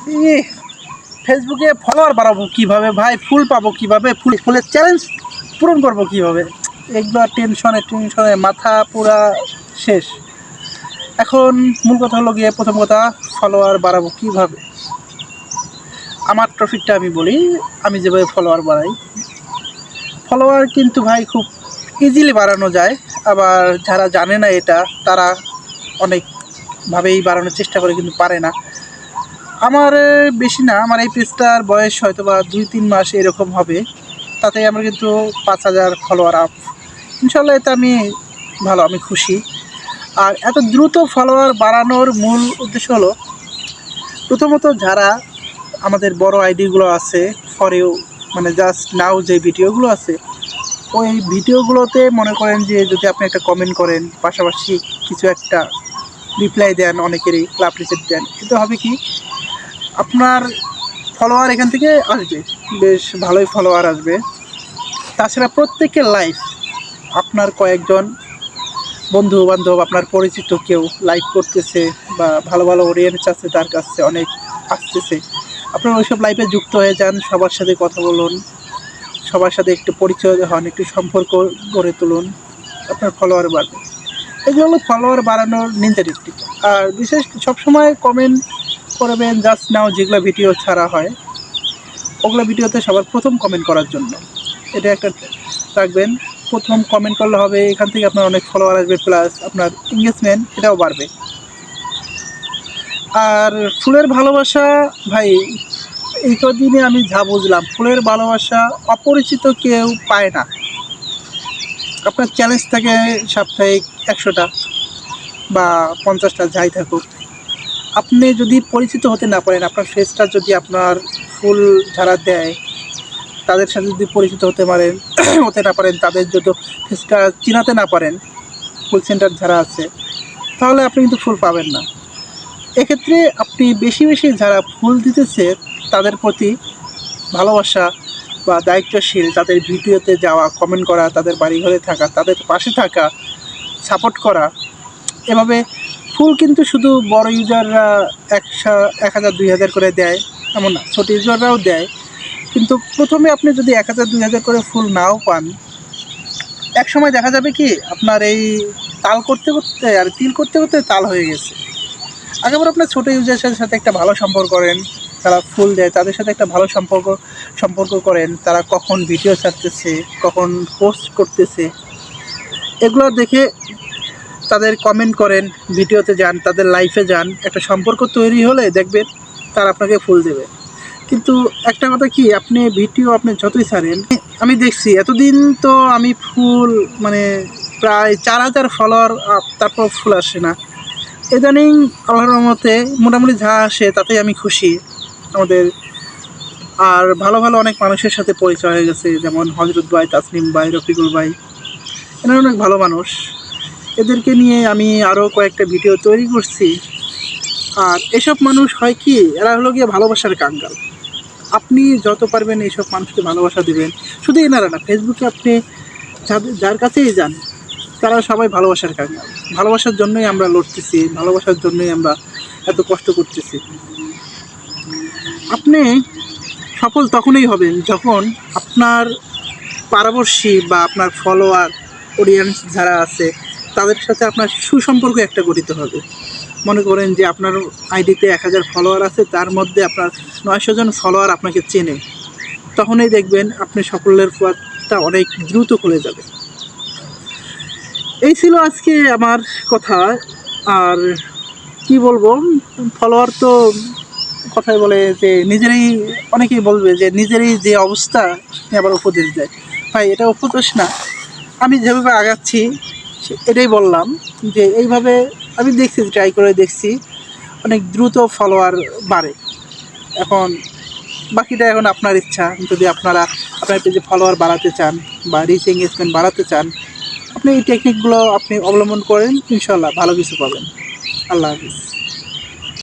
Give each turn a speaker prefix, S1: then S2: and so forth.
S1: এই ফেসবুকে ফলোয়ার বাড়াবো কীভাবে ভাই, ফুল পাবো কীভাবে, ফুলের চ্যালেঞ্জ পূরণ করবো কীভাবে, এগুলো টেনশনে মাথা পুরা শেষ। এখন মূল কথা হলো গিয়ে, প্রথম কথা ফলোয়ার বাড়াবো কীভাবে। আমার টপিকটা আমি বলি, আমি যেভাবে ফলোয়ার বাড়াই। ফলোয়ার কিন্তু ভাই খুব ইজিলি বাড়ানো যায়, আবার যারা জানে না এটা তারা অনেকভাবেই বাড়ানোর চেষ্টা করে কিন্তু পারে না। আমার বেশি না, আমার এই পেজটার বয়স হয়তো বা 2-3 মাস এরকম হবে, তাতে আমার কিন্তু 5,000 ফলোয়ার আপ। ইনশাল্লাহ এতে আমি খুশি। আর এত দ্রুত ফলোয়ার বাড়ানোর মূল উদ্দেশ্য হলো, প্রথমত যারা আমাদের বড় আইডিগুলো আছে, ফরেও মানে জাস্ট নাও যে ভিডিওগুলো আছে, ওই ভিডিওগুলোতে মনে করেন যে যদি আপনি একটা কমেন্ট করেন, পাশাপাশি কিছু একটা রিপ্লাই দেন, অনেকেরই ক্লাব রিসেট দেন, এতে হবে কি আপনার ফলোয়ার এখান থেকে আসবে, বেশ ভালোই ফলোয়ার আসবে। তাছাড়া প্রত্যেকের লাইভ আপনার কয়েকজন বন্ধু বান্ধব, আপনার পরিচিত কেউ লাইভ করতেছে, বা ভালো ভালো অডিয়েন্স আছে তার কাছে অনেক আসতেছে, আপনার ওইসব লাইভে যুক্ত হয়ে যান, সবার সাথে কথা বলুন, সবার সাথে একটু পরিচয় হন, একটু সম্পর্ক গড়ে তুলুন, আপনার ফলোয়ার বাড়বে। এগুলো হলো ফলোয়ার বাড়ানোর নিনজা টেকনিক। আর বিশেষ সবসময় কমেন্ট করবেন জাস্ট নাও যেগুলো ভিডিও ছাড়া হয়, ওগুলো ভিডিওতে সবার প্রথম কমেন্ট করার জন্য এটা একটা রাখবেন। প্রথম কমেন্ট করলে হবে, এখান থেকে আপনার অনেক ফলোয়ার আসবে, প্লাস আপনার এঙ্গেজমেন্ট এটাও বাড়বে। আর ফুলের ভালোবাসা ভাই, এই কদিনে আমি যা বুঝলাম, ফুলের ভালোবাসা অপরিচিত কেউ পায় না। আপনার চ্যালেঞ্জ থাকে সাপ্তাহিক 100টা বা 50টা যাই থাকুক, আপনি যদি পরিচিত হতে না পারেন, আপনার ফেসটা যদি আপনার ফুল যারা দেয় তাদের সাথে যদি পরিচিত হতে না পারেন, তাদের যদি ফেসটা চিনাতে না পারেন, ফুল সেন্টার যারা আছে, তাহলে আপনি কিন্তু ফুল পাবেন না। এক্ষেত্রে আপনি বেশি বেশি যারা ফুল দিতেছে তাদের প্রতি ভালোবাসা বা দায়িত্বশীল, তাদের ভিডিওতে যাওয়া, কমেন্ট করা, তাদের বাড়িঘরে থাকা, তাদের পাশে থাকা, সাপোর্ট করা। এভাবে ফুল কিন্তু শুধু বড় ইউজাররা 1,000-2,000 করে দেয় এমন না, ছোটো ইউজাররাও দেয়। কিন্তু প্রথমে আপনি যদি 1,000-2,000 করে ফুল নাও পান, এক সময় দেখা যাবে কি আপনার এই তাল করতে করতে আর তিল করতে করতে তাল হয়ে গেছে। আগেবার আপনার ছোটো ইউজারের সাথে একটা ভালো সম্পর্ক করেন, তারা ফুল দেয়, তাদের সাথে একটা ভালো সম্পর্ক করেন, তারা কখন ভিডিও ছাড়তেছে, কখন পোস্ট করতেছে, এগুলো দেখে তাদের কমেন্ট করেন, ভিডিওতে যান, তাদের লাইফে যান, একটা সম্পর্ক তৈরি হলে দেখবেন তারা আপনাকে ফুল দেবে। কিন্তু একটা কথা কি, আপনি ভিডিও আপনি যতই ছাড়েন, আমি দেখছি এতদিন তো আমি ফুল মানে প্রায় 4,000 ফলোয়ার তারপর ফুল আসে না। ইদানিং আল্লাহর রহমতে মোটামুটি যা আসে তাতেই আমি খুশি আমাদের। আর ভালো ভালো অনেক মানুষের সাথে পরিচয় হয়ে গেছে, যেমন হজরত ভাই, তাসনিম ভাই, রফিকুল ভাই, এনারা অনেক ভালো মানুষ। এদেরকে নিয়ে আমি আরও কয়েকটা ভিডিও তৈরি করছি। আর এসব মানুষ হয় কি, এরা হলো গিয়ে ভালোবাসার কাঙ্গাল। আপনি যত পারবেন এইসব মানুষকে ভালোবাসা দেবেন। শুধু এনারা না, ফেসবুকে আপনি যার কাছেই যান, তারা সবাই ভালোবাসার কাঙ্গাল। ভালোবাসার জন্যই আমরা লড়তেছি, ভালোবাসার জন্যই আমরা এত কষ্ট করতেছি। আপনি সফল তখনই হবেন যখন আপনার পারদর্শী বা আপনার ফলোয়ার অডিয়েন্স যারা আছে তাদের সাথে আপনার সুসম্পর্ক একটা গঠিত হবে। মনে করেন যে আপনার আইডিতে 1,000 ফলোয়ার আছে, তার মধ্যে আপনার 900 জন ফলোয়ার আপনাকে চেনে, তখনই দেখবেন আপনি সাফল্যের পথটা অনেক দ্রুত খুলে যাবে। এই ছিল আজকে আমার কথা। আর কি বলবো, ফলোয়ার তো কথায় বলে যে অনেকেই বলবে যে নিজেরই যে অবস্থা আবার উপদেশ দেয়। ভাই এটা উপদেশ না, আমি যেভাবে আগাচ্ছি এটাই বললাম, যে এইভাবে আমি দেখছি, ট্রাই করে দেখছি, অনেক দ্রুত ফলোয়ার বাড়ে। এখন বাকিটা এখন আপনার ইচ্ছা, যদি আপনার পেজে ফলোয়ার বাড়াতে চান বা রিচ এঙ্গেজমেন্ট বাড়াতে চান, আপনি এই টেকনিকগুলো আপনি অবলম্বন করেন, ইনশাল্লাহ ভালো কিছু পাবেন। আল্লাহ হাফিজ।